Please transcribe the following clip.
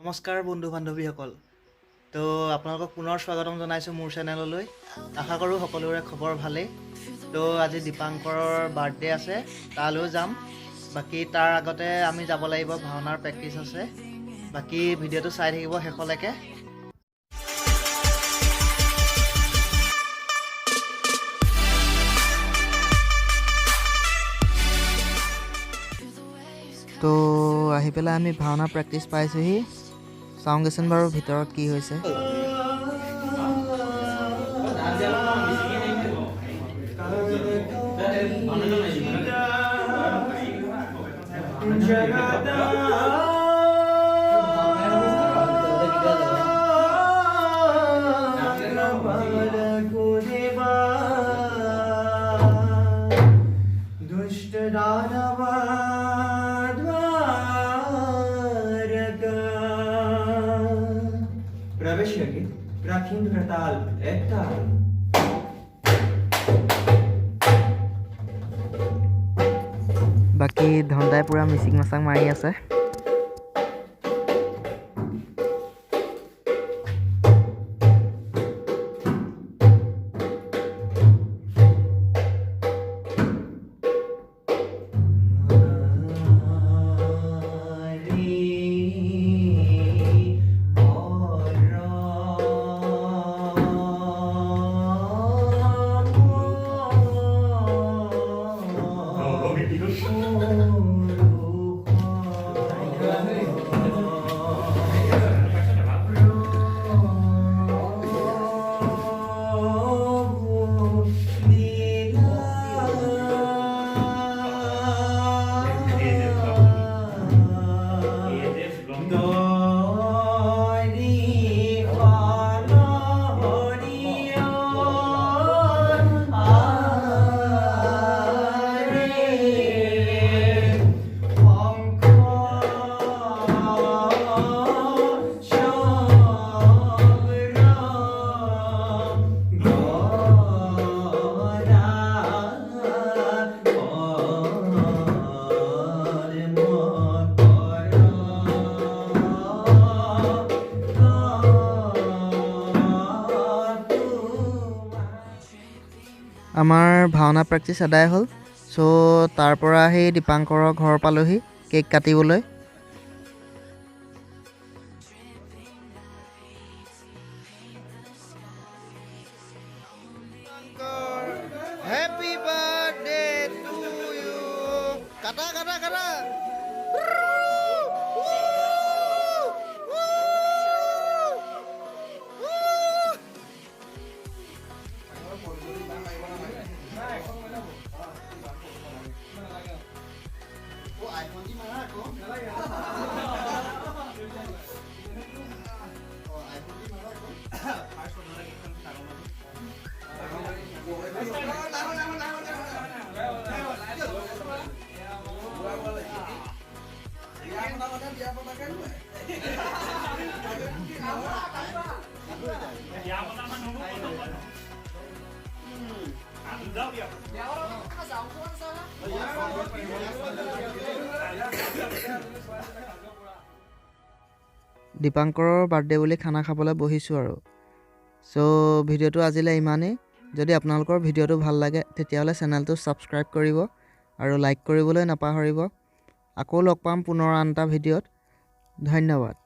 নমস্কাৰ বন্ধু বান্ধৱীসকল। তো আপোনালোকক পুনৰ স্বাগতম জনাইছোঁ মোৰ চেনেললৈ। আশা কৰোঁ সকলোৰে খবৰ ভালেই। তো আজি দীপাংকৰৰ বাৰ্থডে আছে, তালৈ যাম। বাকী তাৰ আগতে আমি যাব লাগিব, ভাওনাৰ প্ৰেক্টিচ আছে। বাকী ভিডিঅ'টো চাই থাকিব শেষলৈকে। তো আহি পেলাই আমি ভাওনা প্ৰেক্টিচ পাইছোঁহি। চাওঁগৈচোন বাৰু ভিতৰত কি হৈছে। प्रवेशयति प्राचीनताल एकता বাকী ধন্দাই পুৰা মিচিং মাচাং মাৰি আছে। আমাৰ ভাওনা প্ৰেক্টিচ আদায় হ'ল। চ' তাৰ পৰা সেই দীপাংকৰৰ ঘৰ পালোহি কেক কাটিবলৈ। Happy birthday to you. কাটা কাটা কাটা। দীপাংকৰৰ বাৰ্থডে বুলি খানা খাবলৈ বহিছোঁ আৰু। চ' ভিডিঅ'টো আজিলৈ ইমানেই। যদি আপোনালোকৰ ভিডিঅ'টো ভাল লাগে তেতিয়াহ'লে চেনেলটো ছাবস্ক্ৰাইব কৰিব আৰু লাইক কৰিবলৈ নাপাহৰিব। আকৌ লগ পাম পুনৰ আন এটা ভিডিঅ'ত। ধন্যবাদ।